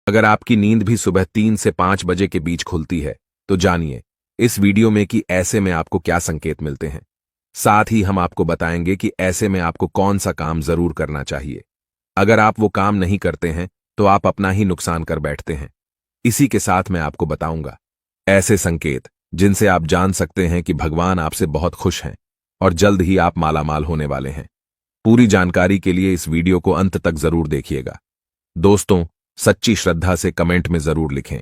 अगर आपकी नींद भी सुबह 3 से 5 बजे के बीच खुलती है तो जानिए इस वीडियो में कि ऐसे में आपको क्या संकेत मिलते हैं। साथ ही हम आपको बताएंगे कि ऐसे में आपको कौन सा काम जरूर करना चाहिए। अगर आप वो काम नहीं करते हैं तो आप अपना ही नुकसान कर बैठते हैं। इसी के साथ मैं आपको बताऊंगा ऐसे संकेत जिनसे आप जान सकते हैं कि भगवान आपसे बहुत खुश हैं और जल्द ही आप मालामाल होने वाले हैं। पूरी जानकारी के लिए इस वीडियो को अंत तक जरूर देखिएगा। दोस्तों, सच्ची श्रद्धा से कमेंट में जरूर लिखें,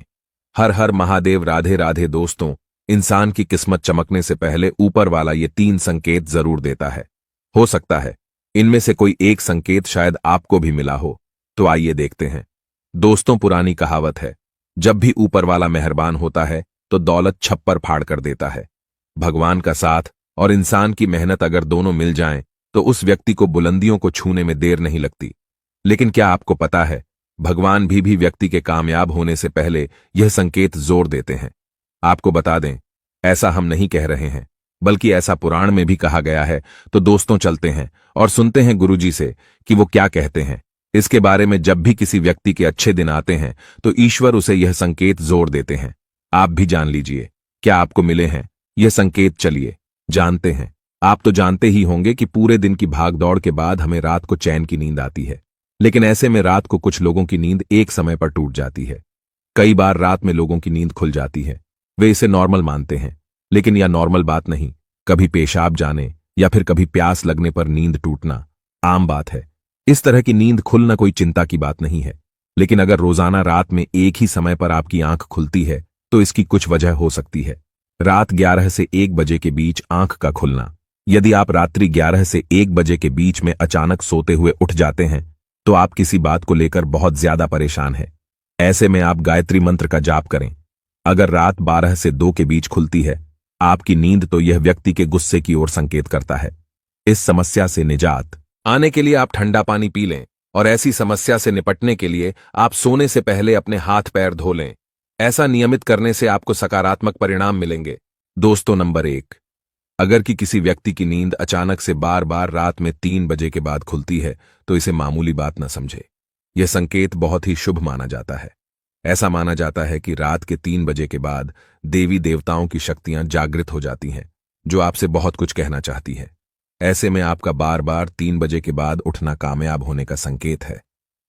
हर हर महादेव, राधे राधे। दोस्तों, इंसान की किस्मत चमकने से पहले ऊपर वाला ये 3 संकेत जरूर देता है। हो सकता है इनमें से कोई एक संकेत शायद आपको भी मिला हो, तो आइए देखते हैं। दोस्तों, पुरानी कहावत है, जब भी ऊपर वाला मेहरबान होता है तो दौलत छप्पर फाड़ कर देता है। भगवान का साथ और इंसान की मेहनत अगर दोनों मिल जाएं तो उस व्यक्ति को बुलंदियों को छूने में देर नहीं लगती। लेकिन क्या आपको पता है, भगवान भी व्यक्ति के कामयाब होने से पहले यह संकेत जोर देते हैं। आपको बता दें, ऐसा हम नहीं कह रहे हैं, बल्कि ऐसा पुराण में भी कहा गया है। तो दोस्तों, चलते हैं और सुनते हैं गुरुजी से कि वो क्या कहते हैं इसके बारे में। जब भी किसी व्यक्ति के अच्छे दिन आते हैं तो ईश्वर उसे यह संकेत जोर देते हैं। आप भी जान लीजिए क्या आपको मिले हैं यह संकेत। चलिए जानते हैं। आप तो जानते ही होंगे कि पूरे दिन की भागदौड़ के बाद हमें रात को चैन की नींद आती है, लेकिन ऐसे में रात को कुछ लोगों की नींद एक समय पर टूट जाती है। कई बार रात में लोगों की नींद खुल जाती है। वे इसे नॉर्मल मानते हैं, लेकिन यह नॉर्मल बात नहीं। कभी पेशाब जाने या फिर कभी प्यास लगने पर नींद टूटना आम बात है। इस तरह की नींद खुलना कोई चिंता की बात नहीं है, लेकिन अगर रोजाना रात में एक ही समय पर आपकी आंख खुलती है तो इसकी कुछ वजह हो सकती है। रात 11 से 1 बजे के बीच आंख का खुलना। यदि आप रात्रि 11 से 1 बजे के बीच में अचानक सोते हुए उठ जाते हैं तो आप किसी बात को लेकर बहुत ज्यादा परेशान हैं। ऐसे में आप गायत्री मंत्र का जाप करें। अगर रात 12 से 2 के बीच खुलती है आपकी नींद, तो यह व्यक्ति के गुस्से की ओर संकेत करता है। इस समस्या से निजात आने के लिए आप ठंडा पानी पी लें, और ऐसी समस्या से निपटने के लिए आप सोने से पहले अपने हाथ पैर धो लें। ऐसा नियमित करने से आपको सकारात्मक परिणाम मिलेंगे। दोस्तों, नंबर 1, अगर कि किसी व्यक्ति की नींद अचानक से बार बार रात में 3 बजे के बाद खुलती है तो इसे मामूली बात न समझे। यह संकेत बहुत ही शुभ माना जाता है। ऐसा माना जाता है कि रात के 3 बजे के बाद देवी देवताओं की शक्तियां जागृत हो जाती हैं, जो आपसे बहुत कुछ कहना चाहती है। ऐसे में आपका बार बार 3 बजे के बाद उठना कामयाब होने का संकेत है।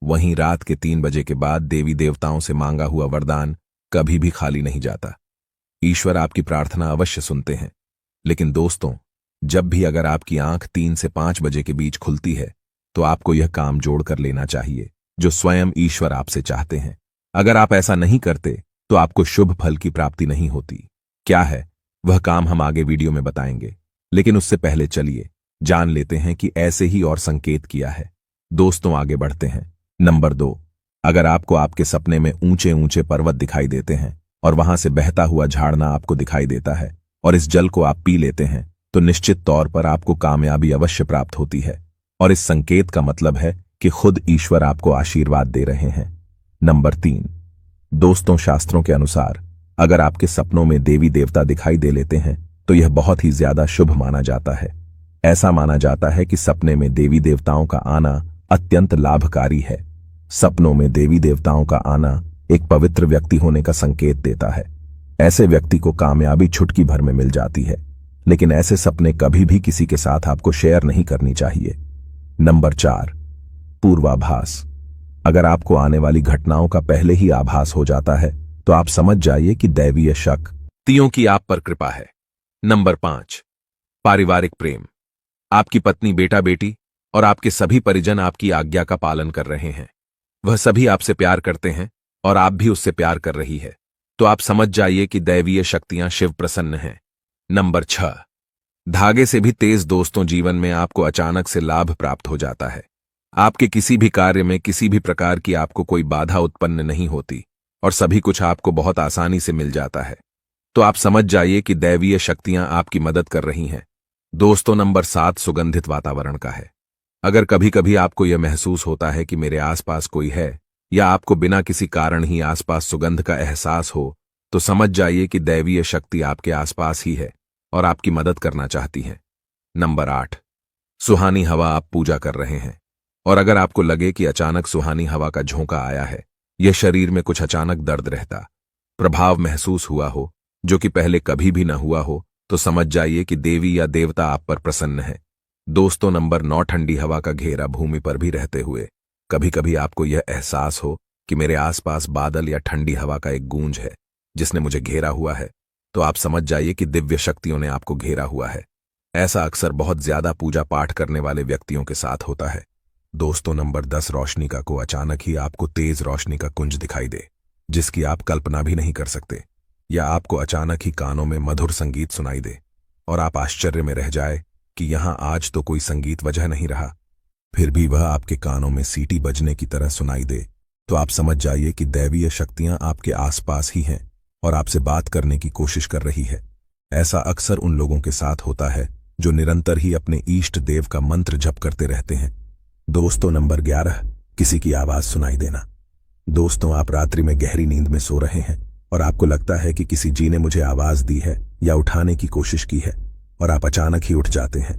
वहीं रात के 3 बजे के बाद देवी देवताओं से मांगा हुआ वरदान कभी भी खाली नहीं जाता। ईश्वर आपकी प्रार्थना अवश्य सुनते हैं। लेकिन दोस्तों, जब भी अगर आपकी आंख 3 से 5 बजे के बीच खुलती है तो आपको यह काम जोड़कर लेना चाहिए जो स्वयं ईश्वर आपसे चाहते हैं। अगर आप ऐसा नहीं करते तो आपको शुभ फल की प्राप्ति नहीं होती। क्या है वह काम हम आगे वीडियो में बताएंगे, लेकिन उससे पहले चलिए जान लेते हैं कि ऐसे ही और संकेत किया है। दोस्तों, आगे बढ़ते हैं। नंबर 2, अगर आपको आपके सपने में ऊंचे ऊंचे पर्वत दिखाई देते हैं और वहां से बहता हुआ झरना आपको दिखाई देता है और इस जल को आप पी लेते हैं तो निश्चित तौर पर आपको कामयाबी अवश्य प्राप्त होती है, और इस संकेत का मतलब है कि खुद ईश्वर आपको आशीर्वाद दे रहे हैं। नंबर 3, दोस्तों, शास्त्रों के अनुसार अगर आपके सपनों में देवी देवता दिखाई दे लेते हैं तो यह बहुत ही ज्यादा शुभ माना जाता है। ऐसा माना जाता है कि सपने में देवी देवताओं का आना अत्यंत लाभकारी है। सपनों में देवी देवताओं का आना एक पवित्र व्यक्ति होने का संकेत देता है। ऐसे व्यक्ति को कामयाबी चुटकी भर में मिल जाती है, लेकिन ऐसे सपने कभी भी किसी के साथ आपको शेयर नहीं करनी चाहिए। नंबर 4, पूर्वाभास। अगर आपको आने वाली घटनाओं का पहले ही आभास हो जाता है तो आप समझ जाइए कि दैवीय शक्तियों की आप पर कृपा है। नंबर 5, पारिवारिक प्रेम। आपकी पत्नी, बेटा बेटी और आपके सभी परिजन आपकी आज्ञा का पालन कर रहे हैं। वह सभी आपसे प्यार करते हैं और आप भी उससे प्यार कर रही है, तो आप समझ जाइए कि दैवीय शक्तियां शिव प्रसन्न हैं। नंबर 6, धागे से भी तेज। दोस्तों, जीवन में आपको अचानक से लाभ प्राप्त हो जाता है। आपके किसी भी कार्य में किसी भी प्रकार की आपको कोई बाधा उत्पन्न नहीं होती और सभी कुछ आपको बहुत आसानी से मिल जाता है, तो आप समझ जाइए कि दैवीय शक्तियां आपकी मदद कर रही हैं। दोस्तों, नंबर 7, सुगंधित वातावरण का है। अगर कभी कभी आपको यह महसूस होता है कि मेरे आसपास कोई है, या आपको बिना किसी कारण ही आसपास सुगंध का एहसास हो, तो समझ जाइए कि दैवीय शक्ति आपके आसपास ही है और आपकी मदद करना चाहती है। नंबर 8, सुहानी हवा। आप पूजा कर रहे हैं और अगर आपको लगे कि अचानक सुहानी हवा का झोंका आया है, यह शरीर में कुछ अचानक दर्द रहता, प्रभाव महसूस हुआ हो जो कि पहले कभी भी न हुआ हो, तो समझ जाइए कि देवी या देवता आप पर प्रसन्न है। दोस्तों नंबर 9, ठंडी हवा का घेरा भूमि पर भी रहते हुए कभी कभी आपको यह एहसास हो कि मेरे आसपास बादल या ठंडी हवा का एक गूंज है जिसने मुझे घेरा हुआ है, तो आप समझ जाइए कि दिव्य शक्तियों ने आपको घेरा हुआ है। ऐसा अक्सर बहुत ज्यादा पूजा पाठ करने वाले व्यक्तियों के साथ होता है। दोस्तों नंबर 10, रोशनी का को अचानक ही आपको तेज रोशनी का कुंज दिखाई दे जिसकी आप कल्पना भी नहीं कर सकते, या आपको अचानक ही कानों में मधुर संगीत सुनाई दे और आप आश्चर्य में रह जाए कि यहां आज तो कोई संगीत वजह नहीं रहा, फिर भी वह आपके कानों में सीटी बजने की तरह सुनाई दे, तो आप समझ जाइए कि दैवीय शक्तियां आपके आसपास ही हैं और आपसे बात करने की कोशिश कर रही है। ऐसा अक्सर उन लोगों के साथ होता है जो निरंतर ही अपने इष्ट देव का मंत्र जप करते रहते हैं। दोस्तों नंबर 11, किसी की आवाज सुनाई देना। दोस्तों, आप रात्रि में गहरी नींद में सो रहे हैं और आपको लगता है कि किसी जी ने मुझे आवाज दी है या उठाने की कोशिश की है, और आप अचानक ही उठ जाते हैं,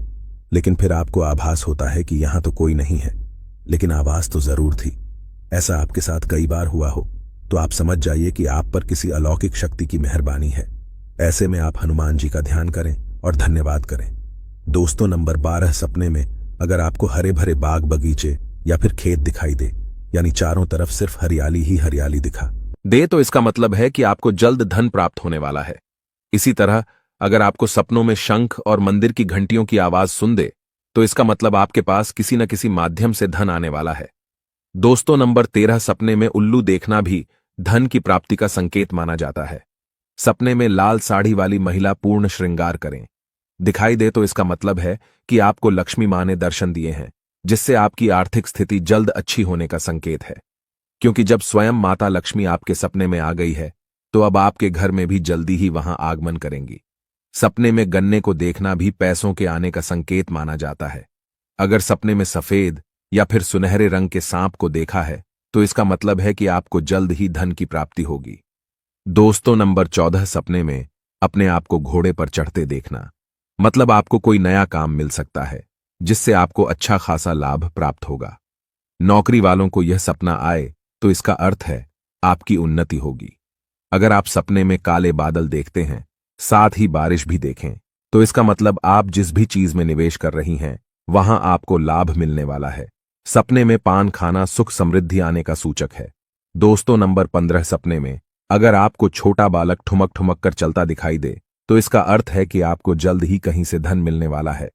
लेकिन फिर आपको आभास होता है कि यहां तो कोई नहीं है, लेकिन आवाज तो जरूर थी। ऐसा आपके साथ कई बार हुआ हो तो आप समझ जाइए कि आप पर किसी अलौकिक शक्ति की मेहरबानी है। ऐसे में आप हनुमान जी का ध्यान करें और धन्यवाद करें। दोस्तों नंबर 12, सपने में अगर आपको हरे भरे बाग बगीचे या फिर खेत दिखाई दे, यानी चारों तरफ सिर्फ हरियाली ही हरियाली दिखा दे, तो इसका मतलब है कि आपको जल्द धन प्राप्त होने वाला है। इसी तरह अगर आपको सपनों में शंख और मंदिर की घंटियों की आवाज सुन दे, तो इसका मतलब आपके पास किसी न किसी माध्यम से धन आने वाला है। दोस्तों नंबर 13, सपने में उल्लू देखना भी धन की प्राप्ति का संकेत माना जाता है। सपने में लाल साड़ी वाली महिला पूर्ण श्रृंगार करें दिखाई दे तो इसका मतलब है कि आपको लक्ष्मी मां ने दर्शन दिए हैं, जिससे आपकी आर्थिक स्थिति जल्द अच्छी होने का संकेत है। क्योंकि जब स्वयं माता लक्ष्मी आपके सपने में आ गई है, तो अब आपके घर में भी जल्दी ही वहां आगमन करेंगी। सपने में गन्ने को देखना भी पैसों के आने का संकेत माना जाता है। अगर सपने में सफेद या फिर सुनहरे रंग के सांप को देखा है, तो इसका मतलब है कि आपको जल्द ही धन की प्राप्ति होगी। दोस्तों नंबर 14, सपने में अपने आप को घोड़े पर चढ़ते देखना, मतलब आपको कोई नया काम मिल सकता है जिससे आपको अच्छा खासा लाभ प्राप्त होगा। नौकरी वालों को यह सपना आए तो इसका अर्थ है आपकी उन्नति होगी। अगर आप सपने में काले बादल देखते हैं, साथ ही बारिश भी देखें, तो इसका मतलब आप जिस भी चीज में निवेश कर रही हैं वहां आपको लाभ मिलने वाला है। सपने में पान खाना सुख समृद्धि आने का सूचक है। दोस्तों नंबर 15, सपने में अगर आपको छोटा बालक ठुमक ठुमक कर चलता दिखाई दे, तो इसका अर्थ है कि आपको जल्द ही कहीं से धन मिलने वाला है।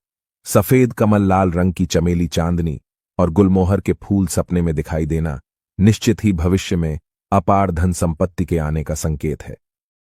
सफेद कमल, लाल रंग की चमेली, चांदनी और गुलमोहर के फूल सपने में दिखाई देना निश्चित ही भविष्य में अपार धन संपत्ति के आने का संकेत है।